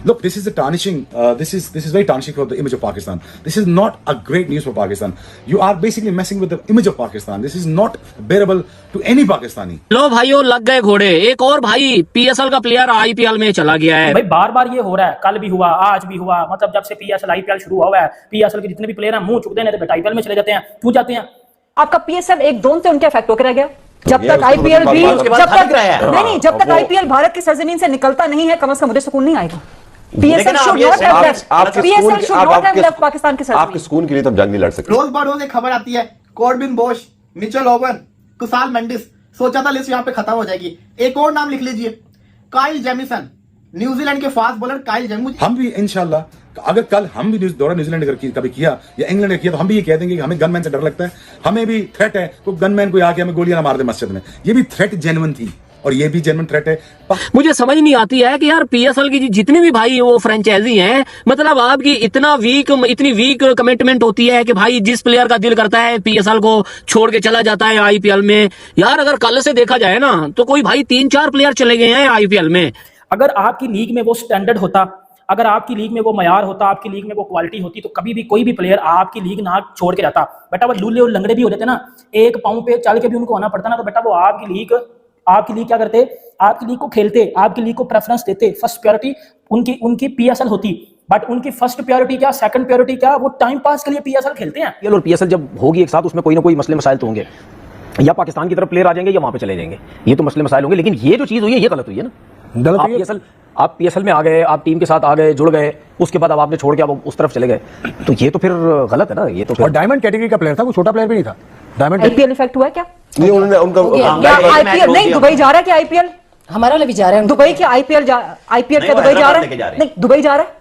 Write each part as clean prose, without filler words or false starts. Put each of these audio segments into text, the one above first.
Look, this is a tarnishing. This is very tarnishing for the image of Pakistan. This is not a great news for Pakistan. You are basically messing with the image of Pakistan. This is not bearable to any Pakistani. लो भाइयों, लग गए घोड़े। एक और भाई PSL का player IPL में चला गया है। भाई बार बार ये हो रहा है, कल भी हुआ, आज भी हुआ। मतलब जब से पीएसएल आईपीएल शुरू हुआ है, पीएसएल के जितने भी प्लेयर हैं मुंह चुकते हैं, तो आईपीएल में चले जाते हैं। क्यों जाते हैं? आपका पीएसएल एक ड्रोन से उनके इफेक्ट होकर रह गया। जब तक आईपीएल भी जब तक आईपीएल भारत की सरजमीन से निकलता नहीं है, कम से कम मुझे सुकून नहीं आएगा। PSL should not have left Pakistan की सरजमीन। आपके सुकून के लिए तो जंग नहीं लड़ सकते। रोज ब रोज एक खबर आती है, Corbin Bosch, Mitchell oven, Kusal Mendis. सोचा था लिस्ट यहाँ पे खत्म हो जाएगी। एक और नाम लिख लीजिए, काइल जेमिसन, न्यूजीलैंड के फास्ट बॉलर काइल जेमिसन। हम भी इंशाल्लाह, अगर कल हम भी दौरा न्यूजीलैंड अगर कभी किया या इंग्लैंड ने किया, तो हम भी ये कह देंगे कि हमें गनमैन से डर लगता है, हमें भी थ्रेट है, तो गनमैन कोई आके हमें गोलियां ना मार दे मस्जिद में। ये भी थ्रेट जेन्युइन थी और ये भी जेन्युइन थ्रेट है। मुझे समझ नहीं आती है कि यार पीएसएल की जितनी भी भाई वो फ्रेंचाइजी हैं, मतलब आपकी इतनी वीक कमिटमेंट होती है कि भाई जिस प्लेयर का दिल करता है पीएसएल को छोड़ के चला जाता है आईपीएल में। यार अगर कल से देखा जाए ना, तो कोई भाई 3-4 प्लेयर चले गए हैं आईपीएल में। अगर आपकी लीग में वो स्टैंडर्ड होता, अगर आपकी लीग में वो मयार होता, आपकी लीग में वो क्वालिटी होती, तो कभी भी कोई भी प्लेयर आपकी लीग ना छोड़ के जाता। बेटा वो लूले और लंगड़े भी हो जाते ना, एक पाँव पे चल के भी उनको आना पड़ता ना, तो बेटा वो आपकी लीग क्या करते? आपकी लीग को खेलते, आपकी लीग को प्रेफरेंस देते। फर्स्ट प्रायोरिटी उनकी पीएसएल होती, बट उनकी फर्स्ट प्रायोरिटी क्या, सेकंड प्रायोरिटी क्या? वो टाइम पास के लिए पीएसएल खेलते हैं। और पीएसएल जब होगी एक साथ, उसमें कोई ना कोई मसले मसाइल तो होंगे, या पाकिस्तान की तरफ प्लेयर आ जाएंगे या वहां पे चले जाएंगे, ये तो मसले मसाइल होंगे। लेकिन ये जो चीज हुई है ये गलत हुई है ना। आप पीएसएल में आ गए, आप टीम के साथ आ गए, जुड़ गए, उसके बाद अब आपने छोड़ के आप उस तरफ चले गए, तो ये तो फिर गलत है ना। ये तो फिर और डायमंड कैटेगरी का प्लेयर था, वो छोटा प्लेयर भी नहीं था। डायमंड आईपीएल इफेक्ट हुआ है क्या? नहीं, उन्होंने उनका आईपीएल नहीं, दुबई जा रहा है क्या? आईपीएल हमारा वाला भी जा रहा है। दुबई क्या आईपीएल क्या दुबई जा रहा है? नहीं, दुबई जा रहा है।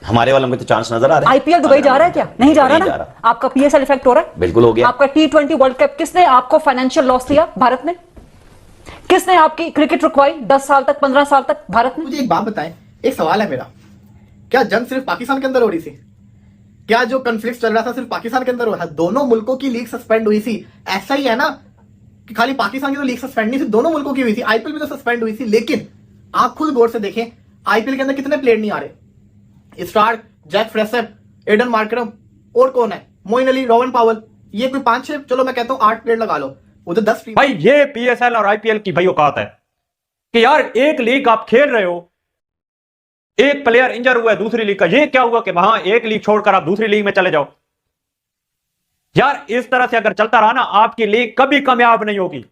हमारे वालों में तो चांस नजर आ रहा है। आईपीएल दुबई जा रहा है क्या? नहीं जा रहा ना। आपका पीएसएल इफेक्ट हो रहा है। बिल्कुल हो गया। आपका T20 वर्ल्ड कप किसने आपको फाइनेंशियल लॉस दिया भारत में? किसने आपकी क्रिकेट रुकवाई 10 साल तक, 15 साल तक भारत में? मुझे एक बात बताएं, एक सवाल है मेरा, क्या जंग सिर्फ पाकिस्तान के अंदर हो रही थी? क्या जो कॉन्फ्लिक्ट चल रहा था सिर्फ पाकिस्तान के अंदर हो रहा था? दोनों मुल्कों की लीग सस्पेंड हुई थी। ऐसा ही है ना कि खाली पाकिस्तान की तो लीग सस्पेंड नहीं थी, दोनों मुल्कों की हुई थी। आईपीएल भी तो सस्पेंड हुई थी। लेकिन आप खुद गौर से देखें, आईपीएल के अंदर कितने प्लेयर नहीं आ रहे? Starc, Jake Fraser, Aiden Markram, और कौन है? मोइन अली, रोवन पावल, ये कोई 5-6, चलो मैं कहता हूं 8 प्लेयर लगा लो, उधर 10। भाई ये पीएसएल और आईपीएल की भाई औकात है कि यार एक लीग आप खेल रहे हो, एक प्लेयर इंजर हुआ है दूसरी लीग का, ये क्या हुआ कि वहां एक लीग छोड़कर आप दूसरी लीग में चले जाओ? यार इस तरह से अगर चलता रहा ना, आपकी लीग कभी कामयाब नहीं होगी।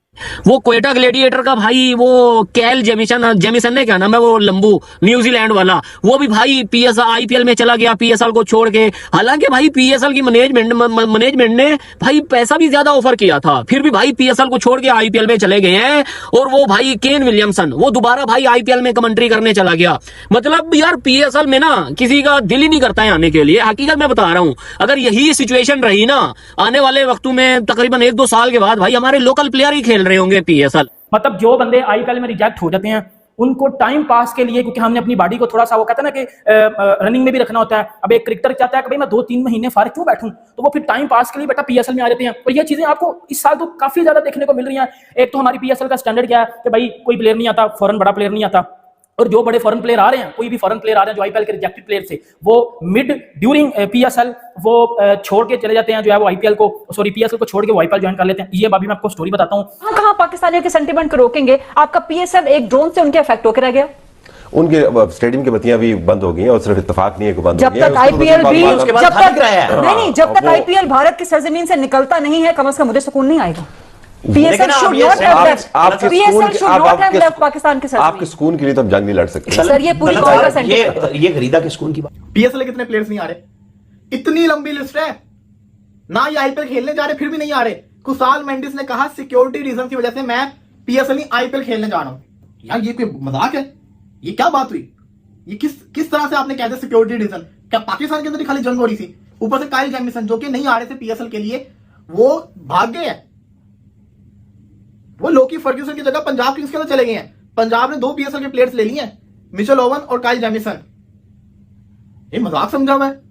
वो क्वेटा ग्लेडिएटर का भाई वो कैल जेमिसन ने क्या नाम है, वो लंबू न्यूजीलैंड वाला, वो भी भाई आईपीएल में चला गया पीएसएल को छोड़ के। हालांकि भाई पीएसएल की मैनेजमेंट ने भाई पैसा भी ज्यादा ऑफर किया था, फिर भी भाई पीएसएल को छोड़ के आईपीएल में चले गए हैं। और वो भाई केन विलियमसन, वो दोबारा भाई आईपीएल में कमेंट्री करने चला गया। मतलब यार पीएसएल में ना किसी का दिल ही नहीं करता है आने के लिए। हकीकत मैं बता रहा हूं, अगर यही सिचुएशन रही ना आने वाले वक्तों में, तकरीबन 1-2 साल के बाद, भाई हमारे लोकल प्लेयर ही खेल रहे होंगे पीएसएल। मतलब जो बंदे आईपीएल में रिजेक्ट हो जाते हैं, उनको टाइम पास के लिए, क्योंकि हमने अपनी बॉडी को थोड़ा सा, वो कहते हैं ना कि रनिंग में भी रखना होता है। अब एक क्रिकेटर चाहता है कि भाई मैं 2-3 महीने फारिग क्यों बैठूं, तो वो फिर टाइम पास के लिए बेटा पीएसएल में आ जाते हैं। और ये चीजें आपको इस साल तो काफी ज्यादा देखने को मिल रही हैं। एक तो हमारी पीएसएल का स्टैंडर्ड क्या है कि भाई कोई प्लेयर नहीं आता, फॉरेन बड़ा प्लेयर नहीं आता, और जो बड़े फॉरेन प्लेयर आ रहे हैं, कोई भी फॉरेन प्लेयर आ रहे हैं जो आईपीएल के रिजेक्टेड प्लेयर थे, वो मिड ड्यूरिंग पीएसएल वो छोड़ के चले जाते हैं, जो है वो आईपीएल को, सॉरी पीएसएल को छोड़ के वो आईपीएल ज्वाइन कर लेते हैं। ये अभी मैं आपको स्टोरी बताता हूं। कहां पाकिस्तानियों के सेंटीमेंट को रोकेंगे? आपका पीएसएल एक ड्रोन से उनके इफेक्ट होकर रह गया। उनके स्टेडियम की बत्तियां भी बंद हो गई हैं, और सिर्फ इत्तेफाक नहीं है कि बंद हो गई हैं। जब तक आईपीएल भी जब तक वो आईपीएल भारत की सरजमीन से निकलता नहीं है, कम से कम मुझे सुकून नहीं आएगा। PSL should not have left Pakistan की सरजमीन। आपके सुकून के लिए तो हम जंग नहीं लड़ सकते सर। ये पूरी ये खरीदा के सुकून की बात। पीएसएल के कितने प्लेयर्स नहीं आ रहे? इतनी लंबी लिस्ट है ना, ये आईपीएल खेलने जा रहे फिर भी नहीं आ रहे। कुसाल मेंडिस ने कहा सिक्योरिटी रीजन की वजह से मैं पीएसएल नहीं आईपीएल खेलने जा रहा हूं। यार ये कोई मजाक है? ये क्या बात हुई? ये किस तरह से आपने कह दिया सिक्योरिटी रीजन? क्या पाकिस्तान के अंदर ही खाली जंग हो रही थी? ऊपर से काइल जेमिसन जो कि नहीं आ रहे थे पीएसएल के लिए, वो भाग गए हैं। वो लोकी फर्ग्यूसन की जगह पंजाब किंग्स के अंदर चले गए हैं। पंजाब ने 2 पीएसएल के प्लेयर्स ले लिए हैं, मिचेल ओवन और काइल जेमिसन। ये मजाक समझा हुआ है?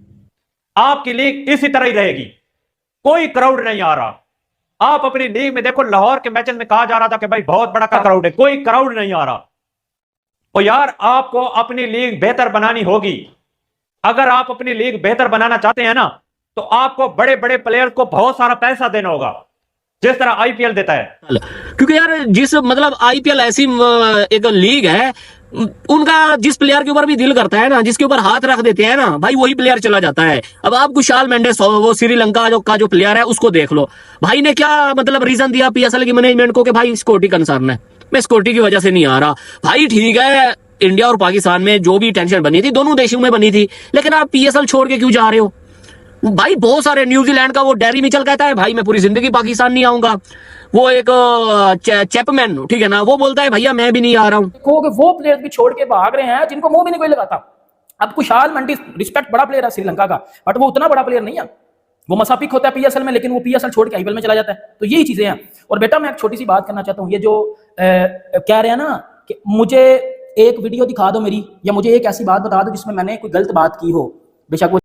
आपकी लीग इसी तरह ही रहेगी, कोई क्राउड नहीं आ रहा। आप अपनी लीग में देखो, लाहौर के मैचेस में कहा जा रहा था कि भाई बहुत बड़ा क्राउड है, कोई क्राउड नहीं आ रहा। और यार आपको अपनी लीग बेहतर बनानी होगी। अगर आप अपनी लीग बेहतर बनाना चाहते हैं ना, तो आपको बड़े बड़े प्लेयर को बहुत सारा पैसा देना होगा, जिस तरह आईपीएल देता है। क्योंकि यार जिस मतलब आईपीएल ऐसी एक लीग है, उनका जिस प्लेयर के ऊपर भी दिल करता है ना, जिसके ऊपर हाथ रख देते हैं ना भाई, वही प्लेयर चला जाता है। अब आप कुशाल मेंडिस, वो श्रीलंका का जो प्लेयर है, उसको देख लो। भाई ने क्या मतलब रीजन दिया पीएसएल की मैनेजमेंट को कि भाई सिक्योरिटी कंसर्न है, मैं सिक्योरिटी की वजह से नहीं आ रहा। भाई ठीक है, इंडिया और पाकिस्तान में जो भी टेंशन बनी थी दोनों देशों में बनी थी, लेकिन आप पीएसएल छोड़ के क्यों जा रहे हो भाई? बहुत सारे, न्यूजीलैंड का वो डेरी मिचेल कहता है भाई मैं पूरी जिंदगी पाकिस्तान नहीं आऊंगा। वो एक चैपमैन, ठीक है ना, वो बोलता है भैया मैं भी नहीं आ रहा हूं। वो प्लेयर भी छोड़ के भाग रहे हैं जिनको मुंह भी नहीं कोई लगाता। अब कुशाल मेंडिस रिस्पेक्ट बड़ा प्लेयर है श्रीलंका का, बट वो उतना बड़ा प्लेयर नहीं है। वो मसापिक होता है पीएसएल में, लेकिन वो पीएसएल छोड़ के आईपीएल में चला जाता है। तो यही चीजें हैं। और बेटा मैं एक छोटी सी बात करना चाहता हूँ, ये जो कह रहे हैं ना कि मुझे एक वीडियो दिखा दो मेरी, या मुझे एक ऐसी बात बता दो जिसमें मैंने कोई गलत बात की हो, बेशक वो